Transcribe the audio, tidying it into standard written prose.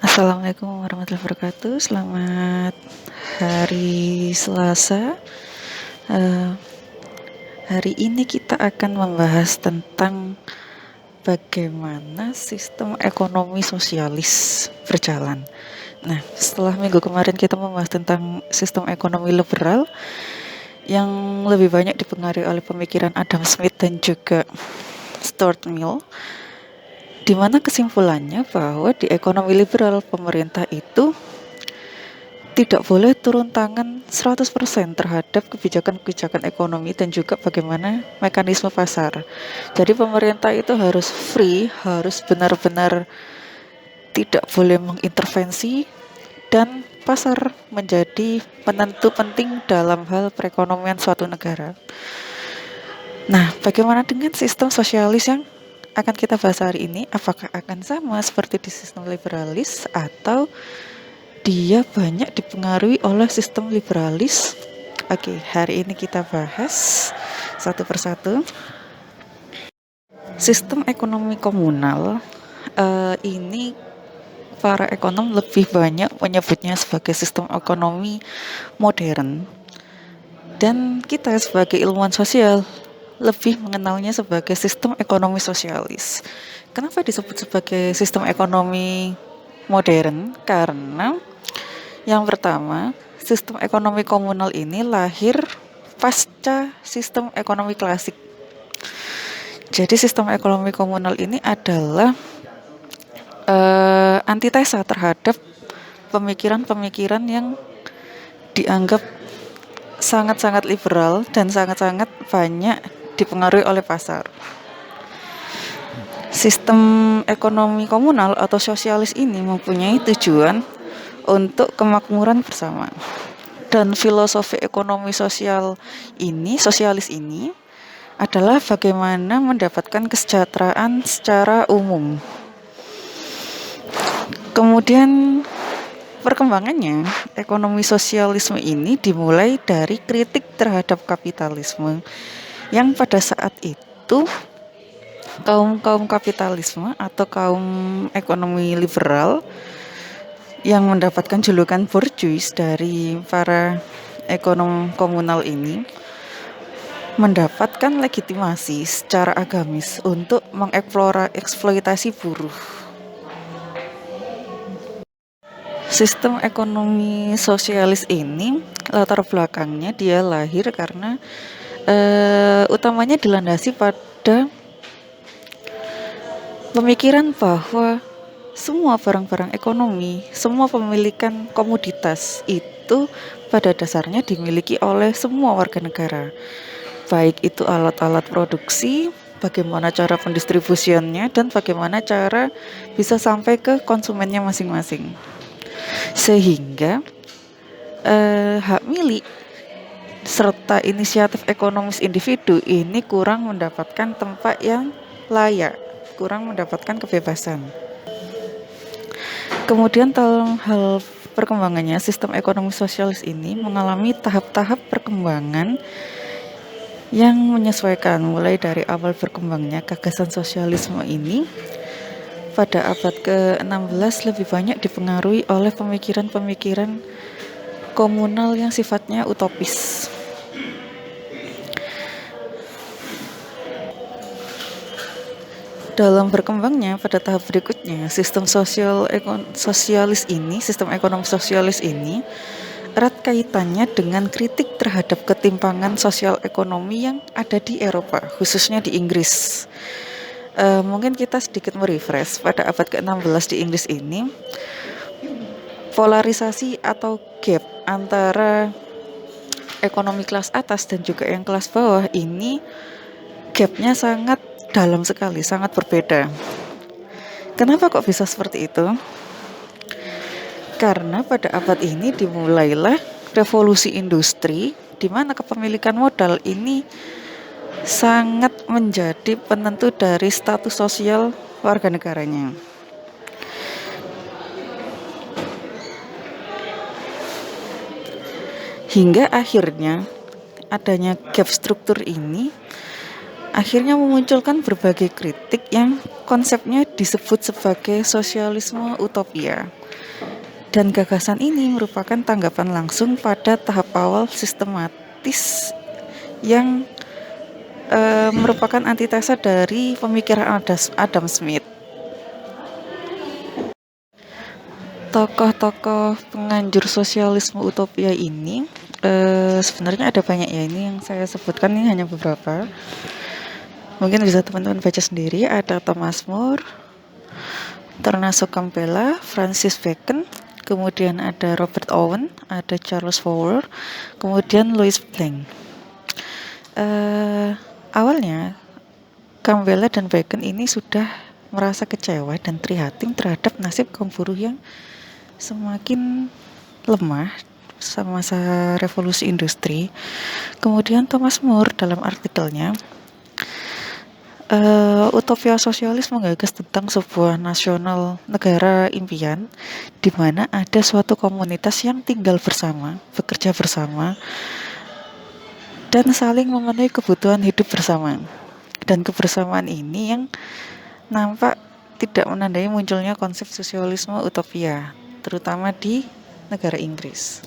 Assalamualaikum warahmatullahi wabarakatuh. Selamat hari Selasa. Eh, Hari ini kita akan membahas tentang bagaimana sistem ekonomi sosialis berjalan. Nah, setelah minggu kemarin kita membahas tentang sistem ekonomi liberal yang lebih banyak dipengaruhi oleh pemikiran Adam Smith dan juga Stuart Mill, di mana kesimpulannya bahwa di ekonomi liberal pemerintah itu tidak boleh turun tangan 100% terhadap kebijakan-kebijakan ekonomi dan juga bagaimana mekanisme pasar. Jadi pemerintah itu harus free, harus benar-benar tidak boleh mengintervensi, dan pasar menjadi penentu penting dalam hal perekonomian suatu negara. Nah, bagaimana dengan sistem sosialis yang akan kita bahas hari ini? Apakah akan sama seperti di sistem liberalis atau dia banyak dipengaruhi oleh sistem liberalis? Oke, hari ini kita bahas satu persatu. Sistem ekonomi komunal ini para ekonom lebih banyak menyebutnya sebagai sistem ekonomi modern, dan kita sebagai ilmuwan sosial lebih mengenalnya sebagai sistem ekonomi sosialis. Kenapa disebut sebagai sistem ekonomi modern? Karena yang pertama, sistem ekonomi komunal ini lahir pasca sistem ekonomi klasik. Jadi sistem ekonomi komunal ini adalah antitesa terhadap pemikiran-pemikiran yang dianggap sangat-sangat liberal dan sangat-sangat banyak dipengaruhi oleh pasar. Sistem ekonomi komunal atau sosialis ini mempunyai tujuan untuk kemakmuran bersama. Dan filosofi ekonomi sosialis ini adalah bagaimana mendapatkan kesejahteraan secara umum. Kemudian perkembangannya, ekonomi sosialisme ini dimulai dari kritik terhadap kapitalisme, yang pada saat itu kaum kapitalisme atau kaum ekonomi liberal yang mendapatkan julukan bourgeois dari para ekonom komunal ini mendapatkan legitimasi secara agamis untuk mengeksploitasi buruh. Sistem ekonomi sosialis ini latar belakangnya dia lahir karena utamanya dilandasi pada pemikiran bahwa semua barang-barang ekonomi, semua pemilikan komoditas itu pada dasarnya dimiliki oleh semua warga negara. Baik itu alat-alat produksi, bagaimana cara pendistribusiannya, dan bagaimana cara bisa sampai ke konsumennya masing-masing. Sehingga hak milik serta inisiatif ekonomis individu ini kurang mendapatkan tempat yang layak, kurang mendapatkan kebebasan. Kemudian dalam hal perkembangannya, sistem ekonomi sosialis ini mengalami tahap-tahap perkembangan yang menyesuaikan, mulai dari awal berkembangnya gagasan sosialisme ini pada abad ke-16 lebih banyak dipengaruhi oleh pemikiran-pemikiran komunal yang sifatnya utopis. Dalam berkembangnya pada tahap berikutnya, sistem ekonomi sosialis ini erat kaitannya dengan kritik terhadap ketimpangan sosial ekonomi yang ada di Eropa, khususnya di Inggris. Mungkin kita sedikit merefresh pada abad ke-16 di Inggris ini, polarisasi atau gap antara ekonomi kelas atas dan juga yang kelas bawah ini gapnya sangat dalam sekali, sangat berbeda. Kenapa kok bisa seperti itu? Karena pada abad ini dimulailah revolusi industri, di mana kepemilikan modal ini sangat menjadi penentu dari status sosial warga negaranya. Hingga akhirnya adanya gap struktur ini akhirnya memunculkan berbagai kritik yang konsepnya disebut sebagai sosialisme utopia. Dan gagasan ini merupakan tanggapan langsung pada tahap awal sistematis yang merupakan antitesa dari pemikiran Adam Smith. Tokoh-tokoh penganjur sosialisme utopia ini sebenarnya ada banyak ya, ini yang saya sebutkan ini hanya beberapa. Mungkin bisa teman-teman baca sendiri. Ada Thomas More, termasuk Campbell, Francis Bacon, kemudian ada Robert Owen, ada Charles Fowler, kemudian Louis Blanc. Awalnya Campbell dan Bacon ini sudah merasa kecewa dan prihatin terhadap nasib kaum buruh yang semakin lemah semasa revolusi industri. Kemudian Thomas More dalam artikelnya Utopia Sosialis menggagas tentang sebuah nasional negara impian di mana ada suatu komunitas yang tinggal bersama, bekerja bersama, dan saling memenuhi kebutuhan hidup bersama. Dan kebersamaan ini yang nampak tidak menandai munculnya konsep sosialisme utopia, terutama di negara Inggris.